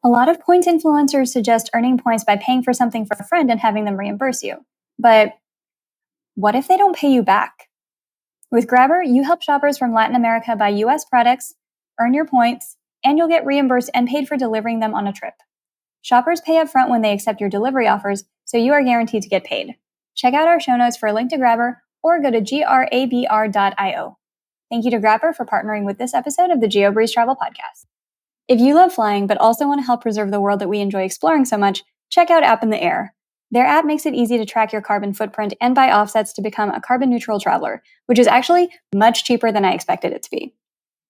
A lot of points influencers suggest earning points by paying for something for a friend and having them reimburse you. But what if they don't pay you back? With Grabber, you help shoppers from Latin America buy US products, earn your points, and you'll get reimbursed and paid for delivering them on a trip. Shoppers pay up front when they accept your delivery offers, so you are guaranteed to get paid. Check out our show notes for a link to Grabber or go to grabr.io. Thank you to Grabber for partnering with this episode of the Geobreeze Travel Podcast. If you love flying but also want to help preserve the world that we enjoy exploring so much, check out App in the Air. Their app makes it easy to track your carbon footprint and buy offsets to become a carbon neutral traveler, which is actually much cheaper than I expected it to be.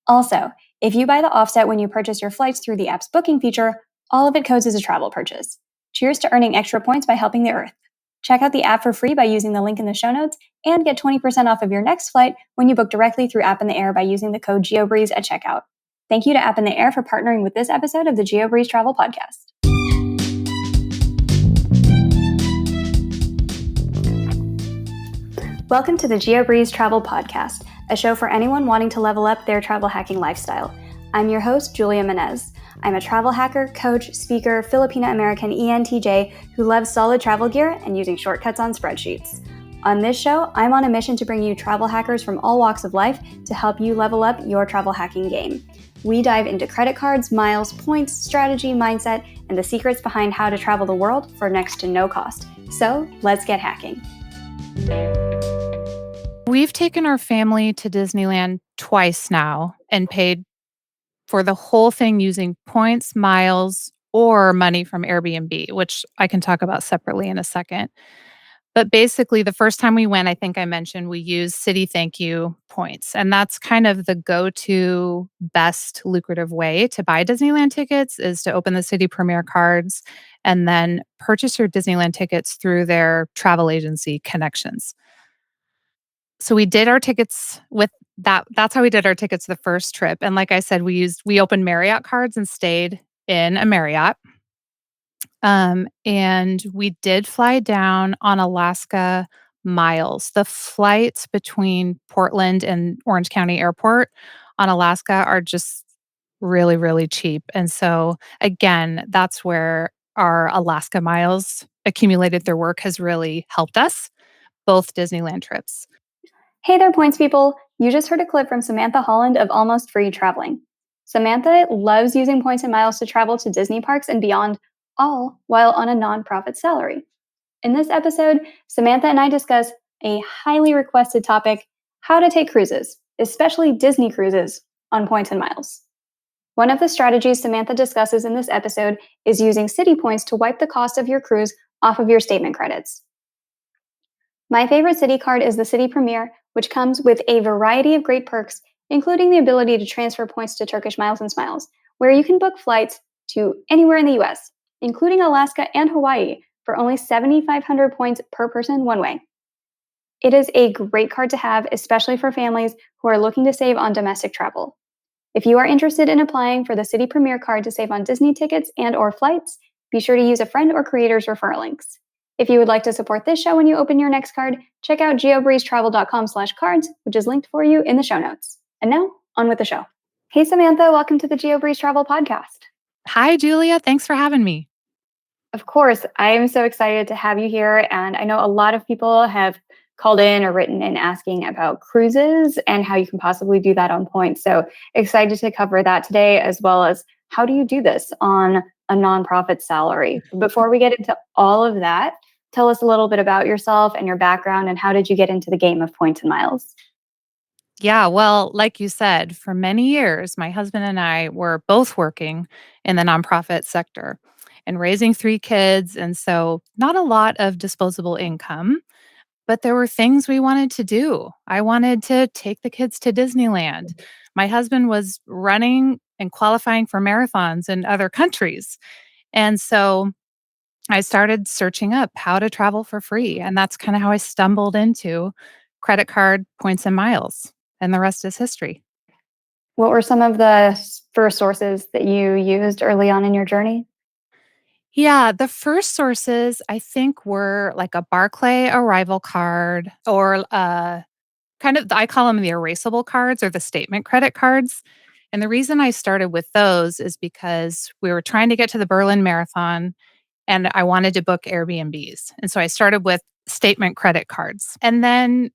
Also, if you buy the offset when you purchase your flights through the app's booking feature, all of it codes as a travel purchase. Cheers to earning extra points by helping the Earth. Check out the app for free by using the link in the show notes and get 20% off of your next flight when you book directly through App in the Air by using the code GeoBreeze at checkout. Thank you to App in the Air for partnering with this episode of the Geobreeze Travel Podcast. Welcome to the Geobreeze Travel Podcast, a show for anyone wanting to level up their travel hacking lifestyle. I'm your host, Julia Menez. I'm a travel hacker, coach, speaker, Filipina-American ENTJ who loves solid travel gear and using shortcuts on spreadsheets. On this show, I'm on a mission to bring you travel hackers from all walks of life to help you level up your travel hacking game. We dive into credit cards, miles, points, strategy, mindset, and the secrets behind how to travel the world for next to no cost. So let's get hacking. We've taken our family to Disneyland twice now and paid for the whole thing using points, miles, or money from Airbnb, which I can talk about separately in a second. But basically, the first time we went, I think I mentioned we used Citi Thank You points. And that's kind of the go-to best lucrative way to buy Disneyland tickets is to open the Citi Premier cards and then purchase your Disneyland tickets through their travel agency connections. So we did our tickets with that. That's how we did our tickets the first trip. And like I said, we opened Marriott cards and stayed in a Marriott. And we did fly down on Alaska Miles. The flights between Portland and Orange County Airport on Alaska are just really, really cheap. And so again, that's where our Alaska Miles accumulated their work has really helped us, both Disneyland trips. Hey there, points people. You just heard a clip from Samantha Holland of Almost Free Traveling. Samantha loves using points and miles to travel to Disney parks and beyond, all while on a nonprofit salary. In this episode, Samantha and I discuss a highly requested topic, how to take cruises, especially Disney cruises, on points and miles. One of the strategies Samantha discusses in this episode is using Citi points to wipe the cost of your cruise off of your statement credits. My favorite Citi card is the Citi Premier, which comes with a variety of great perks, including the ability to transfer points to Turkish Miles and Smiles, where you can book flights to anywhere in the US, including Alaska and Hawaii, for only 7,500 points per person one way. It is a great card to have, especially for families who are looking to save on domestic travel. If you are interested in applying for the Citi Premier card to save on Disney tickets and/or flights, be sure to use a friend or creator's referral links. If you would like to support this show when you open your next card, check out geobreezetravel.com/cards, which is linked for you in the show notes. And now, on with the show. Hey, Samantha, welcome to the Geobreeze Travel Podcast. Hi, Julia. Thanks for having me. Of course, I am so excited to have you here. And I know a lot of people have called in or written in asking about cruises and how you can possibly do that on points. So excited to cover that today, as well as how do you do this on a nonprofit salary. Before we get into all of that, tell us a little bit about yourself and your background and how did you get into the game of points and miles? Yeah, well, like you said, for many years, my husband and I were both working in the nonprofit sector and raising 3 kids. And so not a lot of disposable income, but there were things we wanted to do. I wanted to take the kids to Disneyland. My husband was running and qualifying for marathons in other countries. And so I started searching up how to travel for free. And that's kind of how I stumbled into credit card points and miles. And the rest is history. What were some of the first sources that you used early on in your journey? Yeah, the first sources I think were like a Barclay arrival card or kind of, I call them the erasable cards or the statement credit cards. And the reason I started with those is because we were trying to get to the Berlin Marathon and I wanted to book Airbnbs. And so I started with statement credit cards. And then,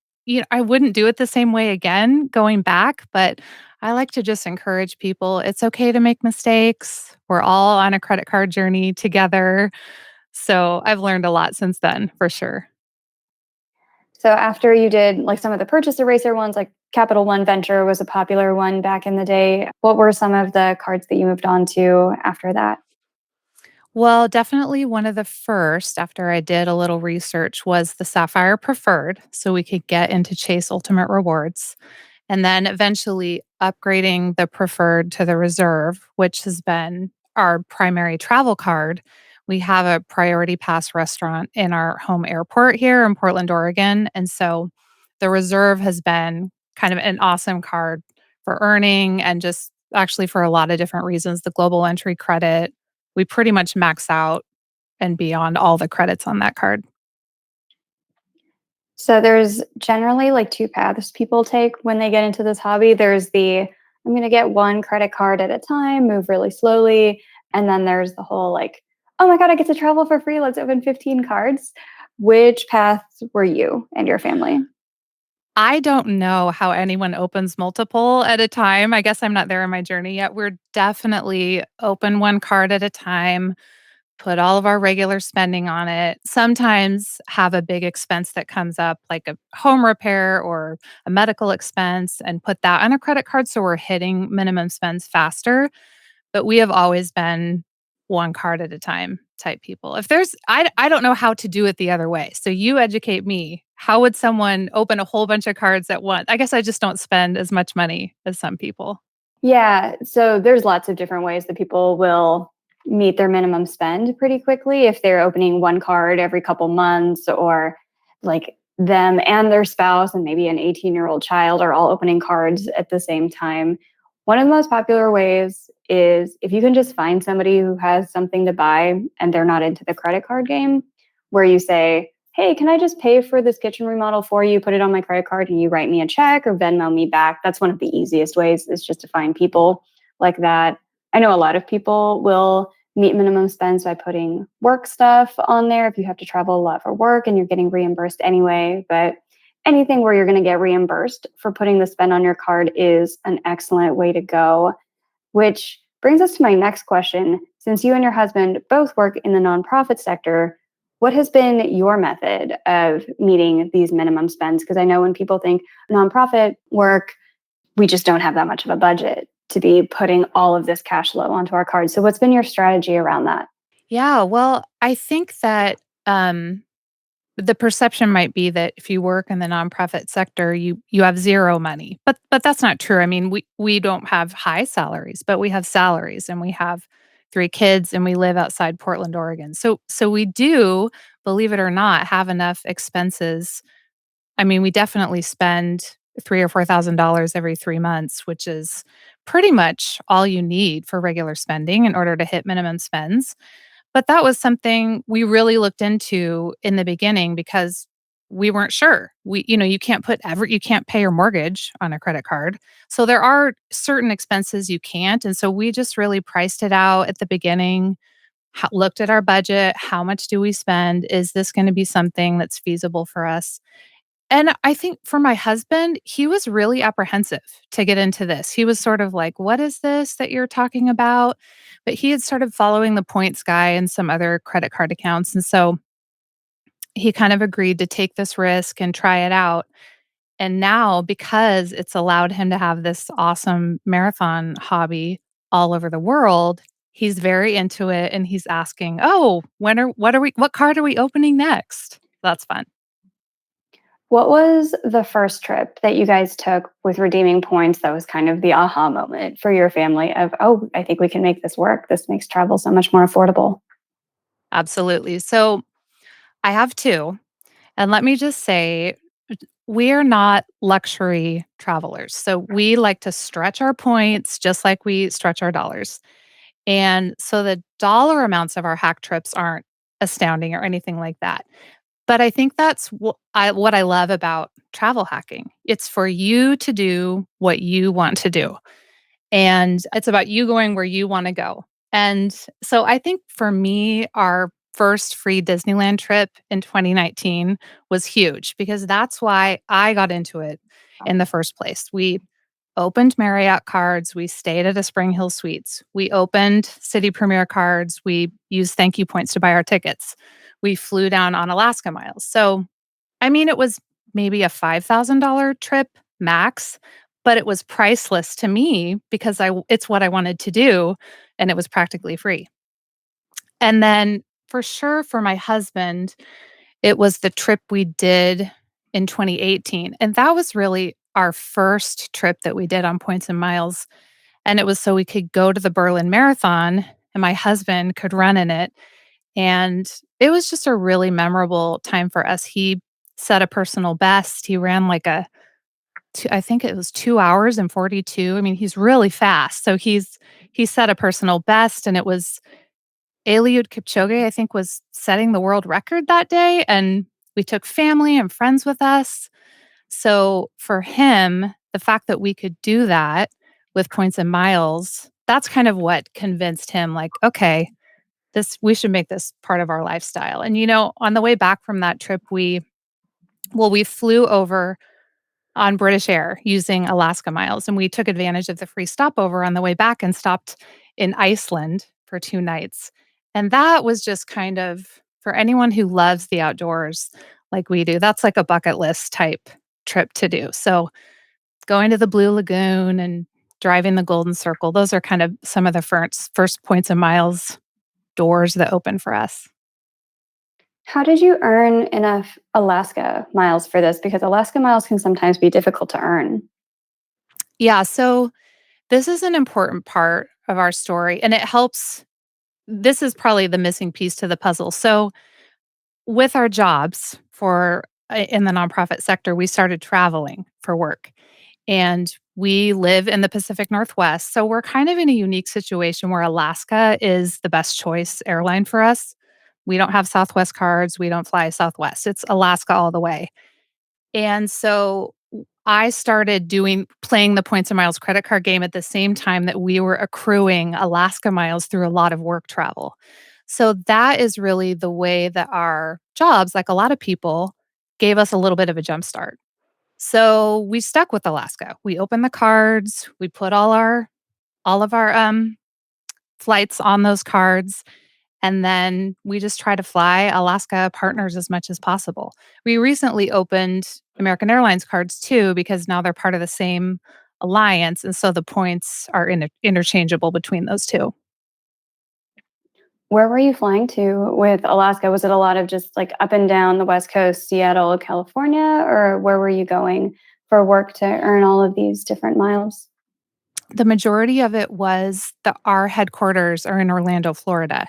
I wouldn't do it the same way again going back, but I like to just encourage people it's okay to make mistakes. We're all on a credit card journey together. So I've learned a lot since then, for sure. So after you did like some of the purchase eraser ones, like Capital One Venture was a popular one back in the day. What were some of the cards that you moved on to after that? Well, definitely one of the first after I did a little research was the Sapphire Preferred, so we could get into Chase Ultimate Rewards. And then eventually upgrading the Preferred to the Reserve, which has been our primary travel card. We have a Priority Pass restaurant in our home airport here in Portland, Oregon. And so the Reserve has been kind of an awesome card for earning and just actually for a lot of different reasons. The global entry credit, we pretty much max out and beyond all the credits on that card. So there's generally like two paths people take when they get into this hobby. There's the I'm going to get one credit card at a time, move really slowly. And then there's the whole like, oh my God, I get to travel for free. Let's open 15 cards. Which path were you and your family? I don't know how anyone opens multiple at a time. I guess I'm not there in my journey yet. We're definitely open one card at a time, put all of our regular spending on it. Sometimes have a big expense that comes up, like a home repair or a medical expense, and put that on a credit card so we're hitting minimum spends faster. But we have always been one card at a time type people. If there's I don't know how to do it the other way. So you educate me. How would someone open a whole bunch of cards at once? I guess I just don't spend as much money as some people. Yeah, so there's lots of different ways that people will meet their minimum spend pretty quickly if they're opening one card every couple months or like them and their spouse and maybe an 18-year-old child are all opening cards at the same time. One of the most popular ways is if you can just find somebody who has something to buy and they're not into the credit card game, where you say, hey, can I just pay for this kitchen remodel for you, put it on my credit card, and you write me a check or Venmo me back? That's one of the easiest ways is just to find people like that. I know a lot of people will meet minimum spends by putting work stuff on there if you have to travel a lot for work and you're getting reimbursed anyway. But anything where you're going to get reimbursed for putting the spend on your card is an excellent way to go. Which brings us to my next question. Since you and your husband both work in the nonprofit sector, what has been your method of meeting these minimum spends? Because I know when people think nonprofit work, we just don't have that much of a budget to be putting all of this cash flow onto our cards. So, what's been your strategy around that? Yeah, well, I think that the perception might be that if you work in the nonprofit sector, you have zero money. But that's not true. I mean, we don't have high salaries, but we have salaries and we have 3 kids and we live outside Portland, Oregon. So we do, believe it or not, have enough expenses. I mean, we definitely spend 3 or $4,000 every 3 months, which is pretty much all you need for regular spending in order to hit minimum spends. But that was something we really looked into in the beginning because we weren't sure. You can't pay your mortgage on a credit card. So there are certain expenses you can't. And so we just really priced it out at the beginning, looked at our budget. How much do we spend? Is this going to be something that's feasible for us? And I think for my husband, he was really apprehensive to get into this. He was sort of like, "What is this that you're talking about?" But he had started following the points guy and some other credit card accounts. And so he kind of agreed to take this risk and try it out. And now, because it's allowed him to have this awesome marathon hobby all over the world, he's very into it and he's asking, "Oh, what card are we opening next?" That's fun. What was the first trip that you guys took with redeeming points that was kind of the aha moment for your family of, oh, I think we can make this work. This makes travel so much more affordable? Absolutely. So I have 2. And let me just say, we're not luxury travelers. So we like to stretch our points just like we stretch our dollars. And so the dollar amounts of our hack trips aren't astounding or anything like that. But I think that's what I love about travel hacking. It's for you to do what you want to do. and it's about you going where you wanna go. And so I think for me, our first free Disneyland trip in 2019 was huge because that's why I got into it in the first place. We opened Marriott cards, we stayed at a Spring Hill Suites, we opened Citi Premier cards, we used thank you points to buy our tickets. We flew down on Alaska Miles. So, I mean, it was maybe a $5,000 trip max, but it was priceless to me because it's what I wanted to do, and it was practically free. And then for sure for my husband, it was the trip we did in 2018, and that was really our first trip that we did on Points and Miles, and it was so we could go to the Berlin Marathon and my husband could run in it, and it was just a really memorable time for us. He set a personal best. He ran like a I think it was 2 hours and 42. I mean, he's really fast. So he set a personal best, and it was Eliud Kipchoge, I think, was setting the world record that day, and we took family and friends with us. So for him, the fact that we could do that with Points and Miles, that's kind of what convinced him, like, okay, this we should make this part of our lifestyle. And on the way back from that trip, we flew over on British Air using Alaska Miles, and we took advantage of the free stopover on the way back and stopped in Iceland for 2 nights. And that was just kind of for anyone who loves the outdoors like we do, that's like a bucket list type trip to do. So, going to the Blue Lagoon and driving the Golden Circle, those are kind of some of the first Points and Miles doors that open for us. How did you earn enough Alaska miles for this? Because Alaska miles can sometimes be difficult to earn. Yeah, so this is an important part of our story, and it helps. This is probably the missing piece to the puzzle. So, with our jobs in the nonprofit sector, we started traveling for work, and we live in the Pacific Northwest. So, we're kind of in a unique situation where Alaska is the best choice airline for us. We don't have Southwest cards, we don't fly Southwest. It's Alaska all the way. And so I started playing the Points and Miles credit card game at the same time that we were accruing Alaska miles through a lot of work travel. So that is really the way that our jobs, like a lot of people, gave us a little bit of a jump start. So we stuck with Alaska. We opened the cards, we put all of our flights on those cards, and then we just try to fly Alaska partners as much as possible. We recently opened American Airlines cards too because now they're part of the same alliance. And so the points are interchangeable between those two. Where were you flying to with Alaska? Was it a lot of just like up and down the West Coast, Seattle, California, or where were you going for work to earn all of these different miles? The majority of it was our headquarters are in Orlando, Florida.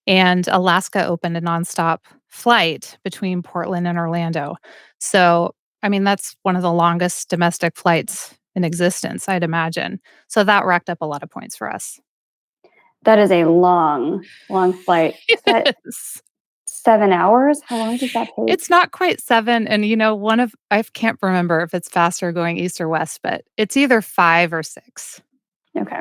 And Alaska opened a nonstop flight between Portland and Orlando. So, I mean, that's one of the longest domestic flights in existence, I'd imagine. So that racked up a lot of points for us. That is a long, long flight. Is that Yes. 7 hours? How long does that take? It's not quite 7, and, I can't remember if it's faster going east or west, but it's either 5 or 6. Okay.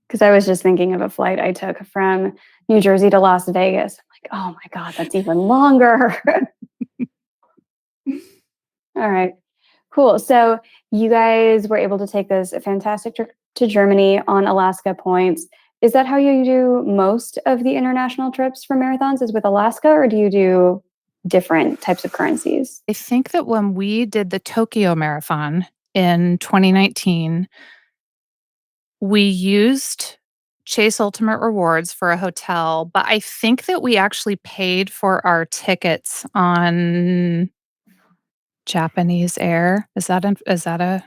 Because I was just thinking of a flight I took from New Jersey to Las Vegas. I'm like, oh my God, that's even longer. All right. Cool. So you guys were able to take this fantastic trip to Germany on Alaska points. Is that how you do most of the international trips for marathons? Is with Alaska, or do you do different types of currencies? I think that when we did the Tokyo Marathon in 2019, we used Chase Ultimate Rewards for a hotel, but I think that we actually paid for our tickets on Japanese Air. Is that a Japan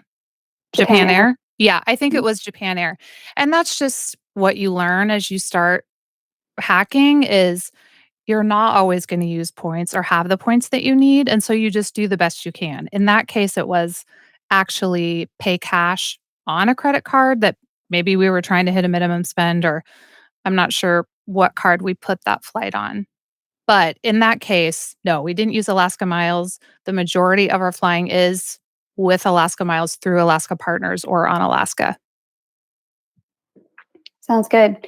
Japan Air. Air? Yeah, I think it Mhm. was Japan Air. And that's just what you learn as you start hacking is you're not always gonna use points or have the points that you need, and so you just do the best you can. In that case, it was actually pay cash on a credit card that maybe we were trying to hit a minimum spend, or I'm not sure what card we put that flight on. But in that case, no, we didn't use Alaska Miles. The majority of our flying is with Alaska Miles through Alaska Partners or on Alaska. Sounds good.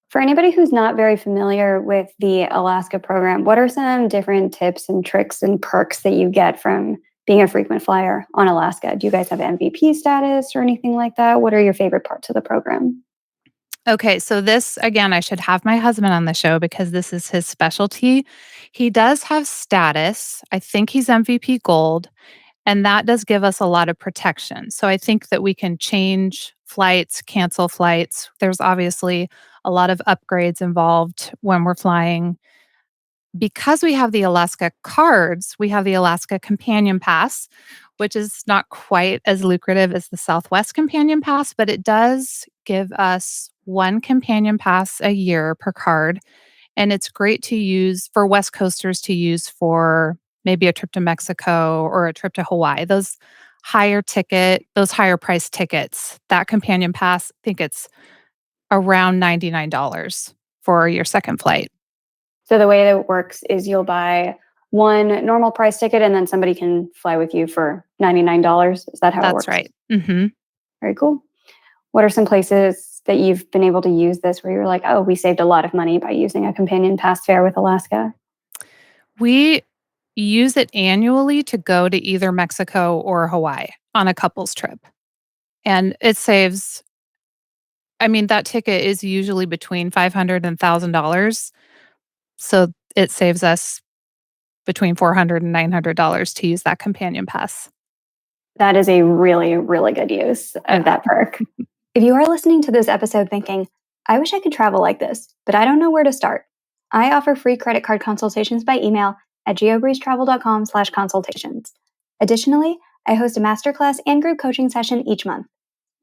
For anybody who's not very familiar with the Alaska program, what are some different tips and tricks and perks that you get from being a frequent flyer on Alaska? Do you guys have MVP status or anything like that? What are your favorite parts of the program? Okay, so this again, I should have my husband on the show because this is his specialty. He does have status. I think he's MVP gold, and that does give us a lot of protection. So I think that we can change flights, cancel flights. There's obviously a lot of upgrades involved when we're flying. Because we have the Alaska cards, we have the Alaska Companion Pass, which is not quite as lucrative as the Southwest Companion Pass, but it does give us one Companion Pass a year per card. And it's great to use for West Coasters to use for maybe a trip to Mexico or a trip to Hawaii. Those higher price tickets, that Companion Pass, I think it's around $99 for your second flight. So the way that it works is you'll buy one normal price ticket and then somebody can fly with you for $99. Is that how it That's works? right. Mhm. Very cool. What are some places that you've been able to use this where you're like, oh, we saved a lot of money by using a companion pass fare with Alaska? We use it annually to go to either Mexico or Hawaii on a couple's trip. And it saves, I mean, that ticket is usually between $500 and $1,000. So it saves us between $400 and $900 to use that companion pass. That is a really, really good use of Yeah. that perk. If you are listening to this episode thinking, I wish I could travel like this, but I don't know where to start, I offer free credit card consultations by email at geobreezetravel.com/consultations. Additionally, I host a masterclass and group coaching session each month.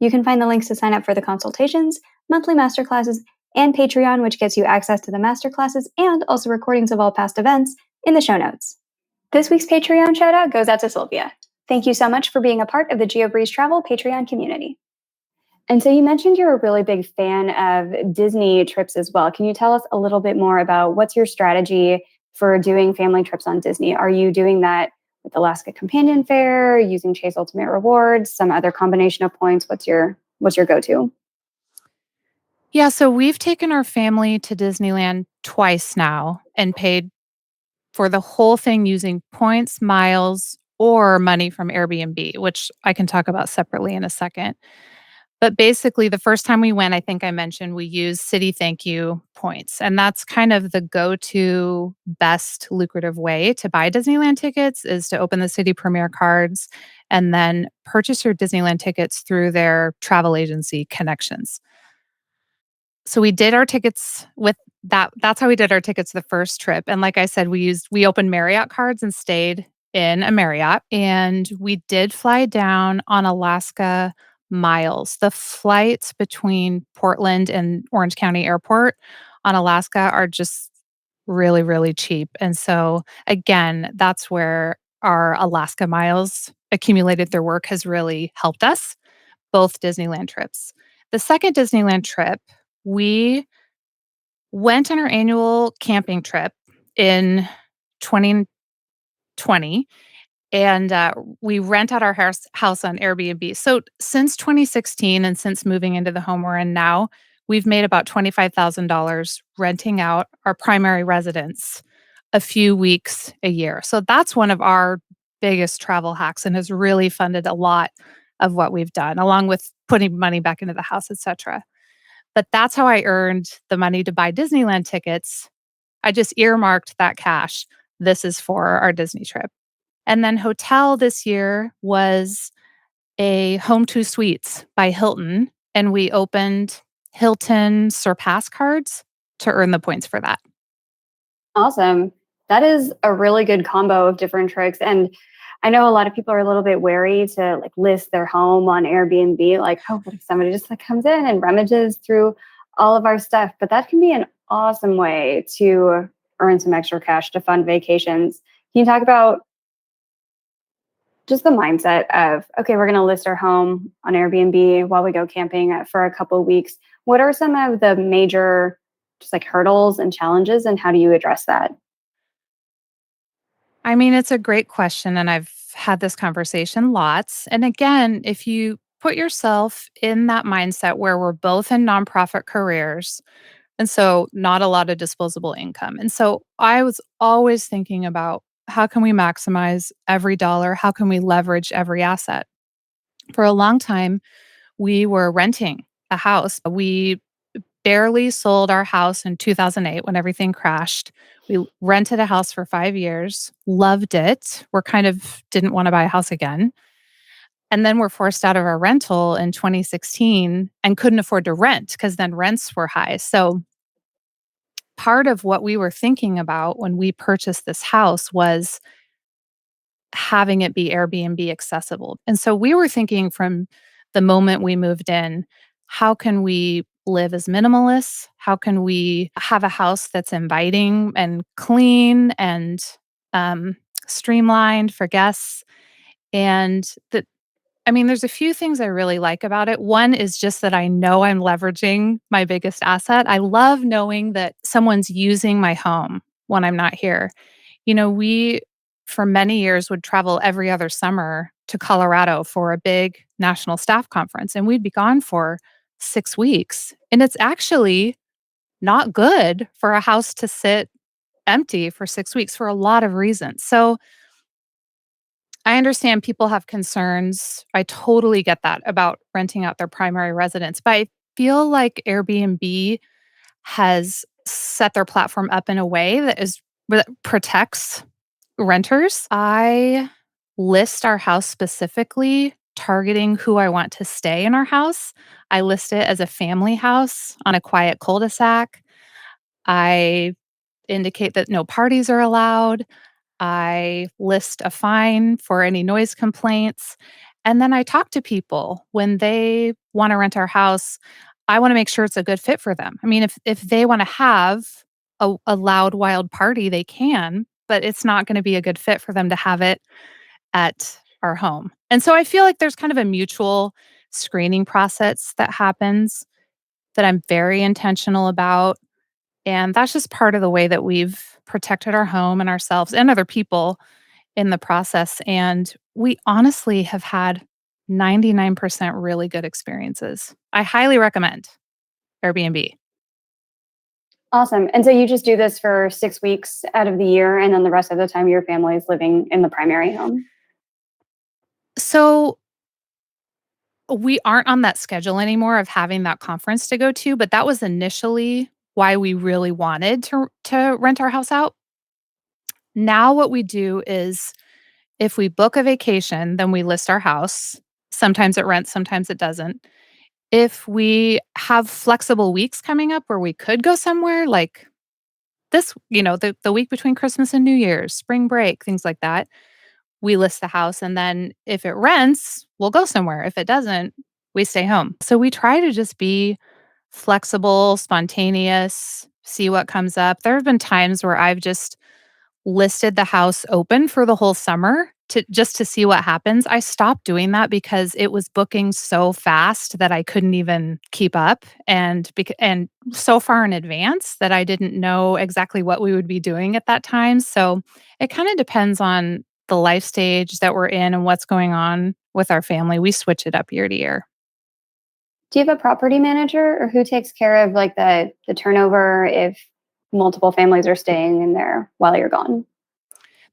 You can find the links to sign up for the consultations, monthly masterclasses, and Patreon, which gets you access to the masterclasses and also recordings of all past events in the show notes. This week's Patreon shout out goes out to Sylvia. Thank you so much for being a part of the Geobreeze Travel Patreon community. And so you mentioned you're a really big fan of Disney trips as well. Can you tell us a little bit more about what's your strategy for doing family trips on Disney? Are you doing that with Alaska Companion Fare, using Chase Ultimate Rewards, some other combination of points? What's your go-to? Yeah. So we've taken our family to Disneyland twice now and paid for the whole thing using points, miles, or money from Airbnb, which I can talk about separately in a second. But basically, the first time we went, I think I mentioned we used Citi Thank You points. And that's kind of the go to best lucrative way to buy Disneyland tickets is to open the Citi Premier cards and then purchase your Disneyland tickets through their travel agency connections. So we did our tickets with that. That's how we did our tickets the first trip. And like I said, we opened Marriott cards and stayed in a Marriott. And we did fly down on Alaska Miles. The flights between Portland and Orange County Airport on Alaska are just really, really cheap. And so again, that's where our Alaska Miles accumulated their work has really helped us, both Disneyland trips. The second Disneyland trip, we went on our annual camping trip in 2020, and we rent out our house on Airbnb. So since 2016 and since moving into the home we're in now, we've made about $25,000 renting out our primary residence a few weeks a year. So that's one of our biggest travel hacks and has really funded a lot of what we've done, along with putting money back into the house, etc. But that's how I earned the money to buy Disneyland tickets. I just earmarked that cash. This is for our Disney trip. And then hotel this year was a Home 2 Suites by Hilton, and we opened Hilton Surpass cards to earn the points for that. Awesome. That is a really good combo of different tricks. And I know a lot of people are a little bit wary to like list their home on Airbnb, like, oh, what if somebody just like comes in and rummages through all of our stuff? But that can be an awesome way to earn some extra cash to fund vacations. Can you talk about just the mindset of, okay, we're going to list our home on Airbnb while we go camping for a couple of weeks? What are some of the major just like hurdles and challenges, and how do you address that? I mean, it's a great question, and I've had this conversation lots. And again, if you put yourself in that mindset where we're both in nonprofit careers. And so, not a lot of disposable income. And so, I was always thinking about how can we maximize every dollar? How can we leverage every asset? For a long time, we were renting a house. We barely sold our house in 2008 when everything crashed. We rented a house for 5 years, loved it. We're kind of didn't want to buy a house again. And then we're forced out of our rental in 2016 and couldn't afford to rent because then rents were high. So, part of what we were thinking about when we purchased this house was having it be Airbnb accessible. And so we were thinking from the moment we moved in, how can we live as minimalists? How can we have a house that's inviting and clean and um, streamlined for guests? And that, I mean, there's a few things I really like about it. One is just that I know I'm leveraging my biggest asset. I love knowing that someone's using my home when I'm not here. We for many years would travel every other summer to Colorado for a big national staff conference, and we'd be gone for 6 weeks. And it's actually not good for a house to sit empty for 6 weeks for a lot of reasons. So, I understand people have concerns. I totally get that about renting out their primary residence, but I feel like Airbnb has set their platform up in a way that protects renters. I list our house specifically targeting who I want to stay in our house. I list it as a family house on a quiet cul-de-sac. I indicate that no parties are allowed. I list a fine for any noise complaints. And then I talk to people when they want to rent our house. I want to make sure it's a good fit for them. I mean, if they want to have a loud, wild party, they can, but it's not going to be a good fit for them to have it at our home. And so I feel like there's kind of a mutual screening process that happens that I'm very intentional about. And that's just part of the way that we've protected our home and ourselves and other people in the process. And we honestly have had 99% really good experiences. I highly recommend Airbnb. Awesome. And so you just do this for 6 weeks out of the year, and then the rest of the time your family is living in the primary home. So we aren't on that schedule anymore of having that conference to go to, but that was initially why we really wanted to rent our house out. Now what we do is if we book a vacation, then we list our house. Sometimes it rents, sometimes it doesn't. If we have flexible weeks coming up where we could go somewhere like the week between Christmas and New Year's, spring break, things like that, we list the house. And then if it rents, we'll go somewhere. If it doesn't, we stay home. So we try to just be flexible, spontaneous, see what comes up. There have been times where I've just listed the house open for the whole summer to see what happens. I stopped doing that because it was booking so fast that I couldn't even keep up and so far in advance that I didn't know exactly what we would be doing at that time. So it kind of depends on the life stage that we're in and what's going on with our family. We switch it up year to year. Do you have a property manager, or who takes care of like the turnover if multiple families are staying in there while you're gone?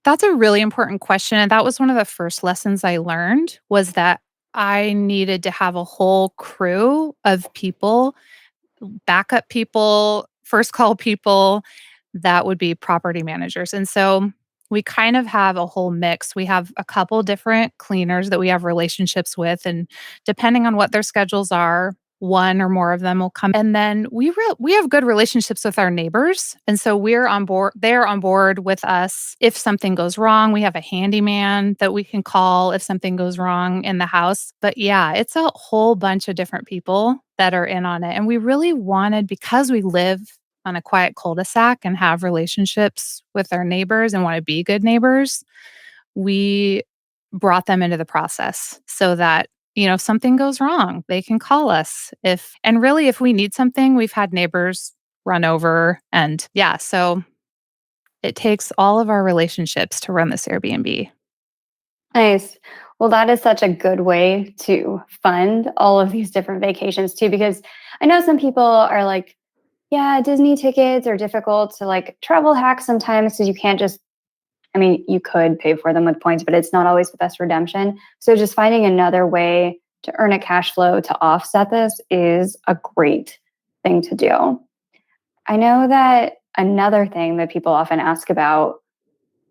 That's a really important question, and that was one of the first lessons I learned was that I needed to have a whole crew of people, backup people, first call people that would be property managers. And so we kind of have a whole mix. We have a couple different cleaners that we have relationships with, and depending on what their schedules are, one or more of them will come. And then we have good relationships with our neighbors, and so we're on board. They're on board with us if something goes wrong. We have a handyman that we can call if something goes wrong in the house. But yeah, it's a whole bunch of different people that are in on it, and we really wanted because we live on a quiet cul-de-sac and have relationships with our neighbors and want to be good neighbors, we brought them into the process so that, if something goes wrong, they can call us. If we need something, we've had neighbors run over and yeah, so it takes all of our relationships to run this Airbnb. Nice. Well, that is such a good way to fund all of these different vacations too, because I know some people are like, yeah, Disney tickets are difficult to like travel hack sometimes because you can't just, I mean, you could pay for them with points, but it's not always the best redemption. So just finding another way to earn a cash flow to offset this is a great thing to do. I know that another thing that people often ask about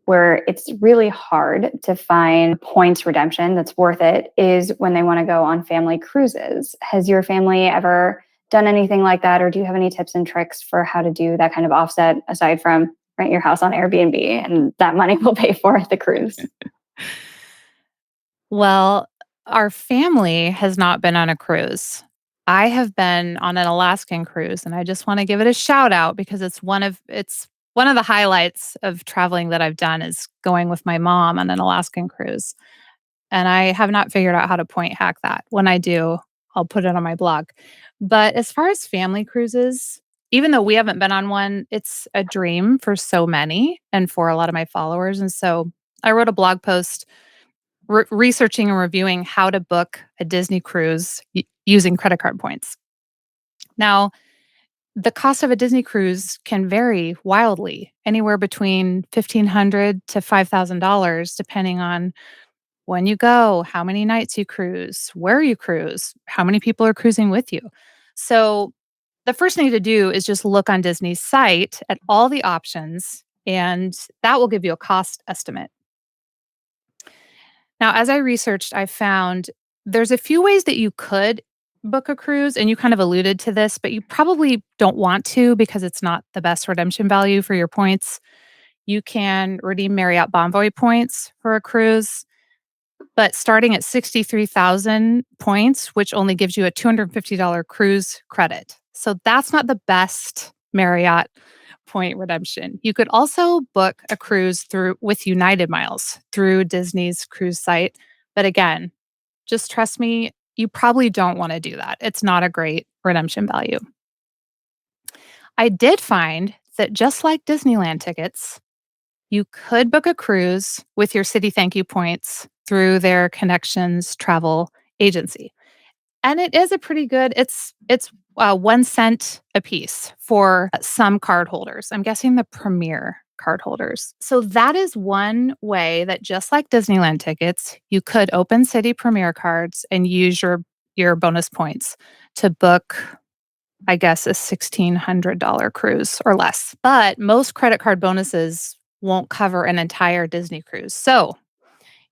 where it's really hard to find points redemption that's worth it is when they want to go on family cruises. Has your family ever done anything like that? Or do you have any tips and tricks for how to do that kind of offset aside from rent your house on Airbnb and that money will pay for the cruise? Well, our family has not been on a cruise. I have been on an Alaskan cruise, and I just want to give it a shout out because it's one of the highlights of traveling that I've done is going with my mom on an Alaskan cruise. And I have not figured out how to point hack that. When I do, I'll put it on my blog. But as far as family cruises, even though we haven't been on one, it's a dream for so many and for a lot of my followers. And so I wrote a blog post researching and reviewing how to book a Disney cruise using credit card points. Now, the cost of a Disney cruise can vary wildly, anywhere between $1,500 to $5,000, depending on when you go, how many nights you cruise, where you cruise, how many people are cruising with you. So, the first thing to do is just look on Disney's site at all the options, and that will give you a cost estimate. Now, as I researched, I found there's a few ways that you could book a cruise, and you kind of alluded to this, but you probably don't want to because it's not the best redemption value for your points. You can redeem Marriott Bonvoy points for a cruise, but starting at 63,000 points, which only gives you a $250 cruise credit. So that's not the best Marriott point redemption. You could also book a cruise through with United Miles through Disney's cruise site. But again, just trust me, you probably don't want to do that. It's not a great redemption value. I did find that just like Disneyland tickets, you could book a cruise with your Citi Thank You points through their Connections travel agency. And it is a pretty good it's 1 cent a piece for some card holders. I'm guessing the Premier card holders. So that is one way that just like Disneyland tickets, you could open Citi Premier cards and use your bonus points to book, I guess, a $1,600 cruise or less. But most credit card bonuses won't cover an entire Disney cruise. So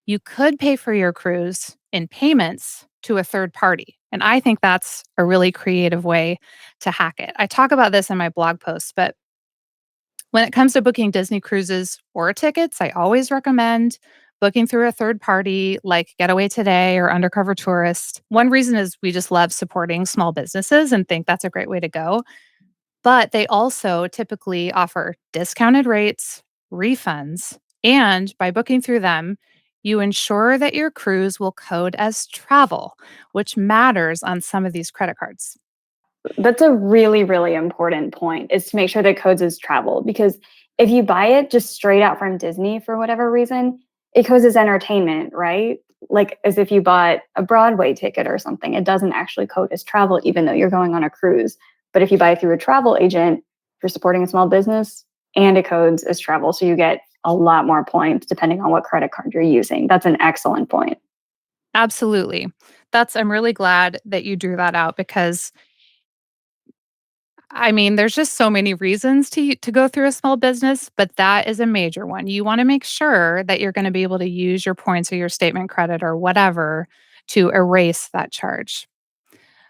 you could pay for your cruise in payments to a third party. And I think that's a really creative way to hack it. I talk about this in my blog post, but when it comes to booking Disney cruises or tickets, I always recommend booking through a third party like Getaway Today or Undercover Tourist. One reason is we just love supporting small businesses and think that's a great way to go. But they also typically offer discounted rates, refunds, and by booking through them, you ensure that your cruise will code as travel, which matters on some of these credit cards. That's a really, really important point is to make sure that codes is travel because if you buy it just straight out from Disney for whatever reason, it codes as entertainment, right? Like as if you bought a Broadway ticket or something. It doesn't actually code as travel, even though you're going on a cruise. But if you buy it through a travel agent, you're supporting a small business and it codes as travel. So you get a lot more points depending on what credit card you're using. That's an excellent point. Absolutely. I'm really glad that you drew that out because I mean, there's just so many reasons to go through a small business, but that is a major one. You want to make sure that you're going to be able to use your points or your statement credit or whatever to erase that charge.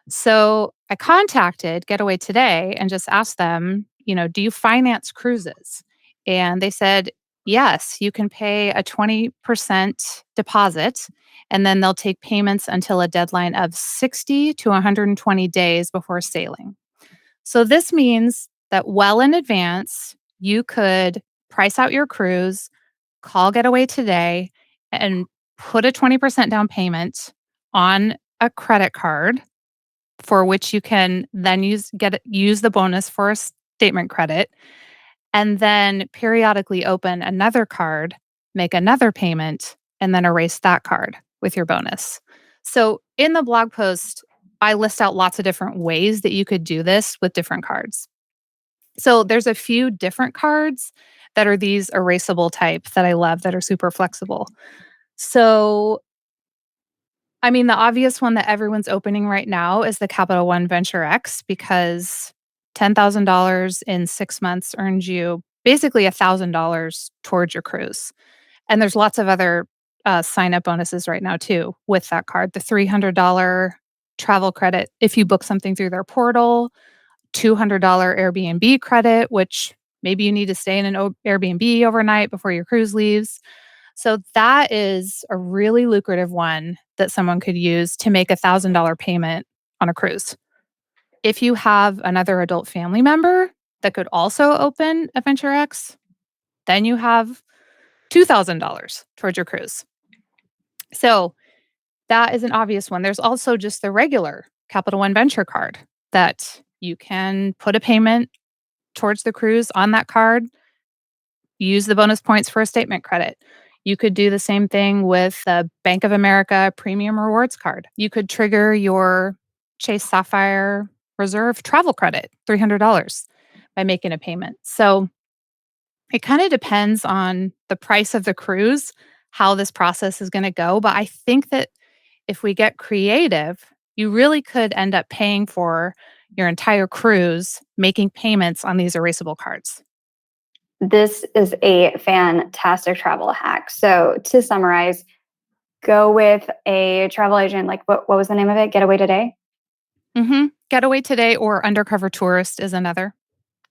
So I contacted Getaway Today and just asked them, do you finance cruises? And they said, yes, you can pay a 20% deposit and then they'll take payments until a deadline of 60 to 120 days before sailing. So this means that well in advance, you could price out your cruise, call Getaway Today, and put a 20% down payment on a credit card for which you can then use the bonus for a statement credit and then periodically open another card, make another payment, and then erase that card. with your bonus. So in the blog post, I list out lots of different ways that you could do this with different cards. So there's a few different cards that are these erasable type that I love that are super flexible. So, I mean, the obvious one that everyone's opening right now is the Capital One Venture X because $10,000 in 6 months earns you basically $1,000 towards your cruise. And there's lots of other sign up bonuses right now too with that card. The $300 travel credit if you book something through their portal, $200 Airbnb credit, which maybe you need to stay in an Airbnb overnight before your cruise leaves. So that is a really lucrative one that someone could use to make $1,000 payment on a cruise. If you have another adult family member that could also open a Venture X, then you have $2,000 towards your cruise. So that is an obvious one. There's also just the regular Capital One Venture card that you can put a payment towards the cruise on that card, use the bonus points for a statement credit. You could do the same thing with the Bank of America Premium Rewards card. You could trigger your Chase Sapphire Reserve travel credit, $300 by making a payment. So it kind of depends on the price of the cruise, how this process is going to go. But I think that if we get creative, you really could end up paying for your entire cruise, making payments on these erasable cards. This is a fantastic travel hack. So, to summarize, go with a travel agent. Like, what was the name of it? Getaway Today? Getaway Today or Undercover Tourist is another.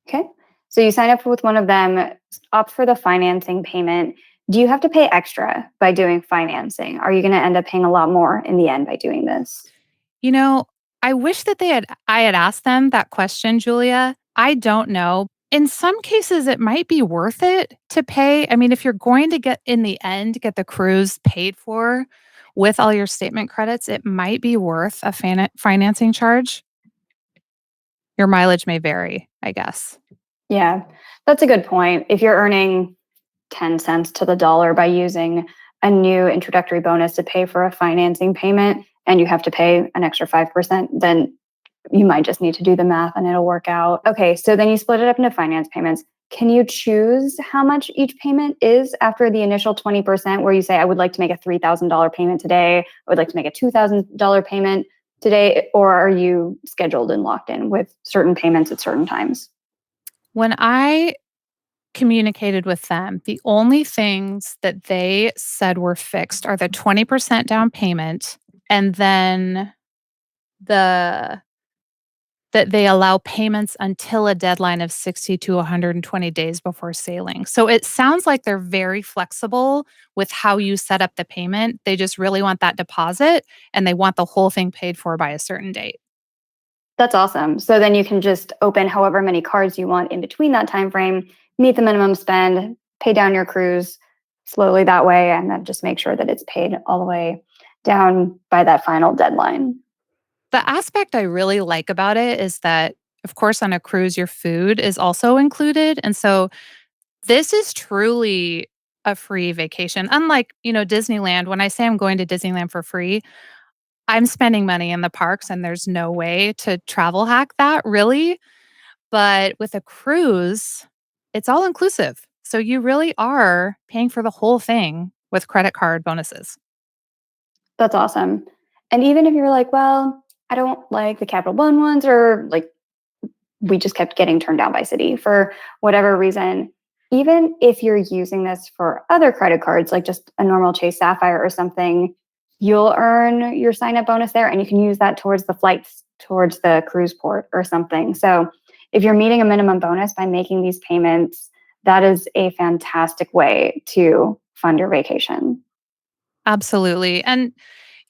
Okay. So, you sign up with one of them, opt for the financing payment. Do you have to pay extra by doing financing? Are you going to end up paying a lot more in the end by doing this? You know, I wish that I had asked them that question, Julia. I don't know. In some cases it might be worth it to pay. I mean, if you're going to get in the end get the cruise paid for with all your statement credits, it might be worth a financing charge. Your mileage may vary, I guess. Yeah, that's a good point. If you're earning 10 cents to the dollar by using a new introductory bonus to pay for a financing payment and you have to pay an extra 5%, then you might just need to do the math and it'll work out. Okay, so then you split it up into finance payments. Can you choose how much each payment is after the initial 20%, where you say, I would like to make a $3,000 payment today, I would like to make a $2,000 payment today, or are you scheduled and locked in with certain payments at certain times? When I communicated with them, the only things that they said were fixed are the 20% down payment and then the that they allow payments until a deadline of 60 to 120 days before sailing. So it sounds like they're very flexible with how you set up the payment. They just really want that deposit and they want the whole thing paid for by a certain date. That's awesome. So then you can just open however many cards you want in between that time frame, meet the minimum spend, pay down your cruise slowly that way, and then just make sure that it's paid all the way down by that final deadline. The aspect I really like about it is that, of course, on a cruise, your food is also included. And so this is truly a free vacation. Unlike, Disneyland, when I say I'm going to Disneyland for free, I'm spending money in the parks and there's no way to travel hack that really. But with a cruise, it's all inclusive. So you really are paying for the whole thing with credit card bonuses. That's awesome. And even if you're like, well, I don't like the Capital One ones, or like we just kept getting turned down by Citi for whatever reason, even if you're using this for other credit cards, like just a normal Chase Sapphire or something, you'll earn your sign up bonus there and you can use that towards the flights towards the cruise port or something. So if you're meeting a minimum bonus by making these payments, that is a fantastic way to fund your vacation. Absolutely. And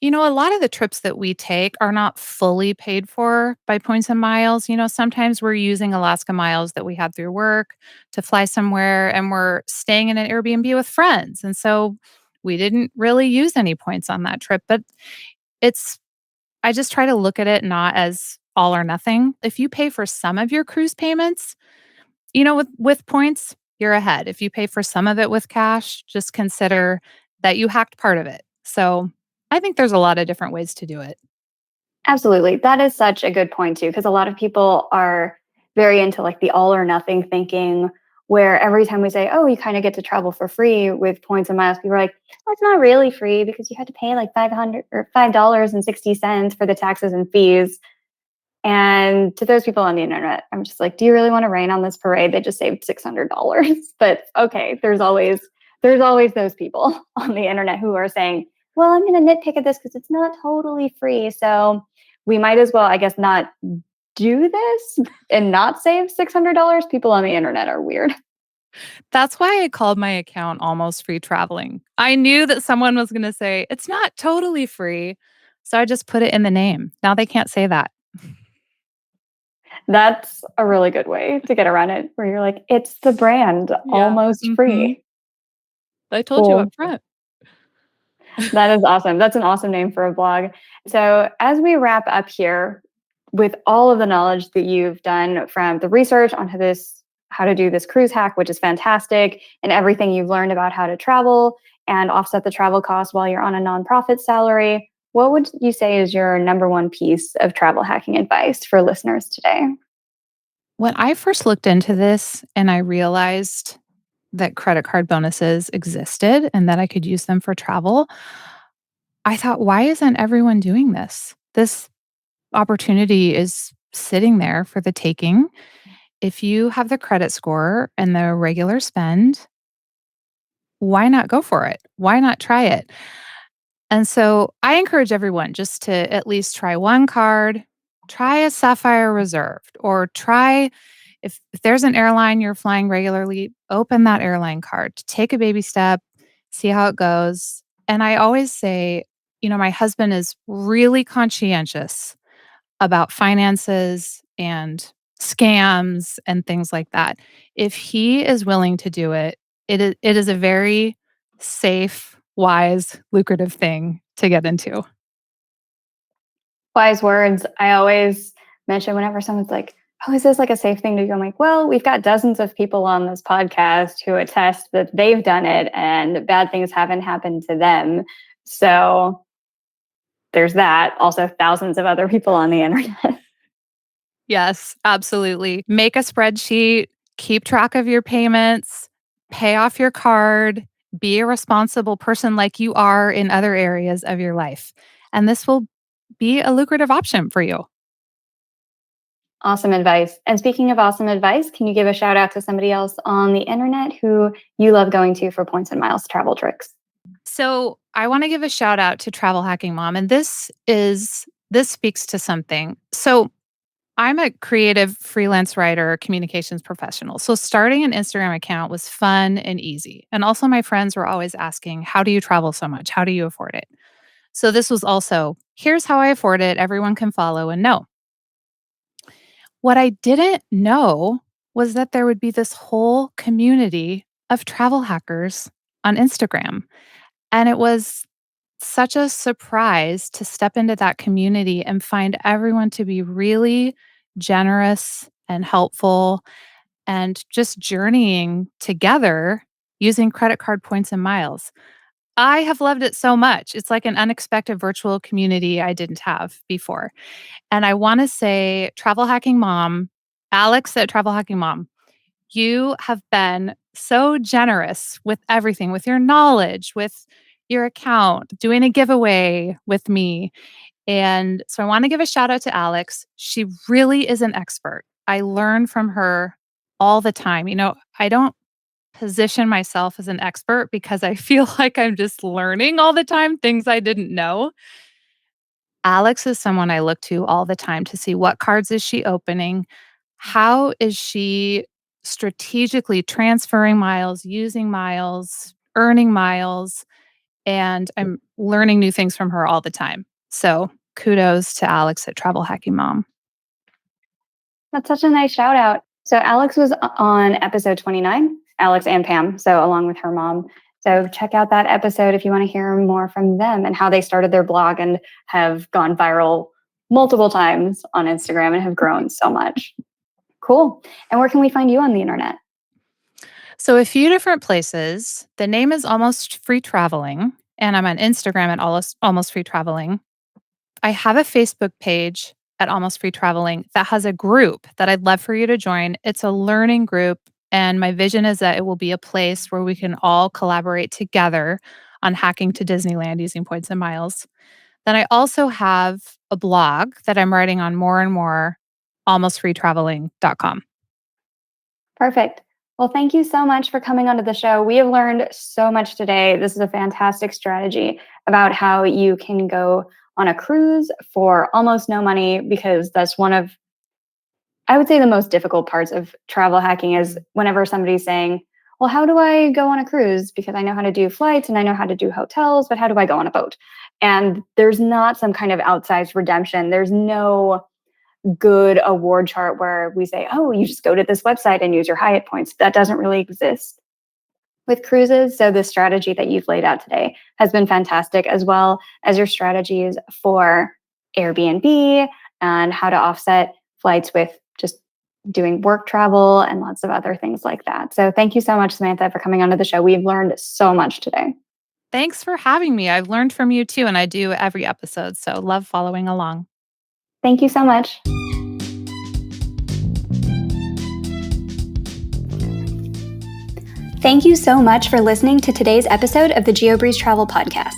a lot of the trips that we take are not fully paid for by points and miles. Sometimes we're using Alaska miles that we had through work to fly somewhere and we're staying in an Airbnb with friends. And so we didn't really use any points on that trip. But it's, I just try to look at it not as all or nothing. If you pay for some of your cruise payments, with points, you're ahead. If you pay for some of it with cash, just consider that you hacked part of it. So I think there's a lot of different ways to do it. Absolutely. That is such a good point too, because a lot of people are very into like the all or nothing thinking, where every time we say, "Oh, you kind of get to travel for free with points and miles," people are like, "Well, it's not really free because you had to pay like 500 or $5.60 for the taxes and fees." And to those people on the internet, I'm just like, do you really want to rain on this parade? They just saved $600. But okay, there's always those people on the internet who are saying, well, I'm going to nitpick at this because it's not totally free. So we might as well, I guess, not do this and not save $600. People on the internet are weird. That's why I called my account Almost Free Traveling. I knew that someone was going to say, it's not totally free. So I just put it in the name. Now they can't say that. That's a really good way to get around it, where you're like, it's the brand, Yeah. almost free. I told you up Cool. front. That is awesome. That's an awesome name for a blog. So, as we wrap up here, with all of the knowledge that you've done from the research onto this, how to do this cruise hack, which is fantastic, and everything you've learned about how to travel and offset the travel costs while you're on a nonprofit salary, what would you say is your number one piece of travel hacking advice for listeners today? When I first looked into this and I realized that credit card bonuses existed and that I could use them for travel, I thought, why isn't everyone doing this? This opportunity is sitting there for the taking. If you have the credit score and the regular spend, why not go for it? Why not try it? And so I encourage everyone just to at least try one card, try a Sapphire Reserved, or try if there's an airline you're flying regularly, open that airline card, take a baby step, see how it goes. And I always say, my husband is really conscientious about finances and scams and things like that. If he is willing to do it, it is a very safe, wise, lucrative thing to get into. Wise words. I always mention whenever someone's like, "Oh, is this like a safe thing to do?" I'm like, "Well, we've got dozens of people on this podcast who attest that they've done it and bad things haven't happened to them." So there's that. Also, thousands of other people on the internet. Yes, absolutely. Make a spreadsheet, keep track of your payments, pay off your card, be a responsible person like you are in other areas of your life. And this will be a lucrative option for you. Awesome advice. And speaking of awesome advice, can you give a shout out to somebody else on the internet who you love going to for points and miles travel tricks? So, I want to give a shout out to Travel Hacking Mom and this speaks to something. So, I'm a creative freelance writer, communications professional. So starting an Instagram account was fun and easy. And also my friends were always asking, "How do you travel so much? How do you afford it?" So this was also, "Here's how I afford it. Everyone can follow and know." What I didn't know was that there would be this whole community of travel hackers on Instagram. And it was such a surprise to step into that community and find everyone to be really generous and helpful and just journeying together using credit card points and miles. I have loved it so much. It's like an unexpected virtual community I didn't have before. And I want to say, Travel Hacking Mom, Alex at Travel Hacking Mom, you have been so generous with everything, with your knowledge, with your account, doing a giveaway with me. And so I want to give a shout out to Alex. She really is an expert. I learn from her all the time. I don't position myself as an expert because I feel like I'm just learning all the time things I didn't know. Alex is someone I look to all the time to see what cards is she opening, how is she strategically transferring miles, using miles, earning miles, and I'm learning new things from her all the time. So, kudos to Alex at Travel Hacking Mom. That's such a nice shout out. So Alex was on episode 29, Alex and Pam, so along with her mom. So check out that episode if you want to hear more from them and how they started their blog and have gone viral multiple times on Instagram and have grown so much. Cool. And where can we find you on the internet? So, a few different places. The name is Almost Free Traveling. and I'm on Instagram at Almost Free Traveling. I have a Facebook page at Almost Free Traveling that has a group that I'd love for you to join. It's a learning group, and my vision is that it will be a place where we can all collaborate together on hacking to Disneyland using points and miles. Then I also have a blog that I'm writing on more and more, almostfreetraveling.com. Perfect. Well, thank you so much for coming onto the show. We have learned so much today. This is a fantastic strategy about how you can go on a cruise for almost no money, because that's one of, I would say, the most difficult parts of travel hacking is whenever somebody's saying, well, how do I go on a cruise? Because I know how to do flights and I know how to do hotels, but how do I go on a boat? And there's not some kind of outsized redemption. There's no good award chart where we say, oh, you just go to this website and use your Hyatt points. That doesn't really exist with cruises. So the strategy that you've laid out today has been fantastic, as well as your strategies for Airbnb and how to offset flights with just doing work travel and lots of other things like that. So thank you so much, Samantha, for coming onto the show. We've learned so much today. Thanks for having me. I've learned from you too, and I do every episode, so love following along. Thank you so much. Thank you so much for listening to today's episode of the Geobreeze Travel Podcast.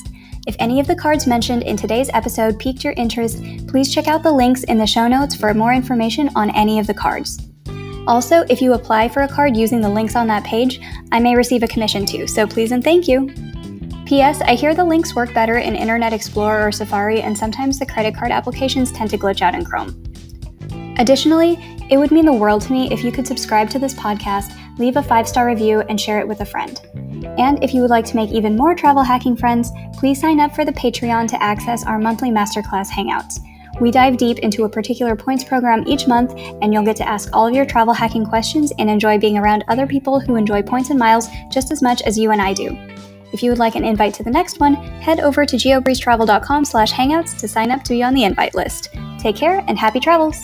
If any of the cards mentioned in today's episode piqued your interest, please check out the links in the show notes for more information on any of the cards. Also, if you apply for a card using the links on that page, I may receive a commission too, so please and thank you. P.S. I hear the links work better in Internet Explorer or Safari, and sometimes the credit card applications tend to glitch out in Chrome. Additionally, it would mean the world to me if you could subscribe to this podcast, leave a 5-star review, and share it with a friend. And if you would like to make even more travel hacking friends, please sign up for the Patreon to access our monthly masterclass hangouts. We dive deep into a particular points program each month, and you'll get to ask all of your travel hacking questions and enjoy being around other people who enjoy points and miles just as much as you and I do. If you would like an invite to the next one, head over to geobreezetravel.com/hangouts to sign up to be on the invite list. Take care and happy travels!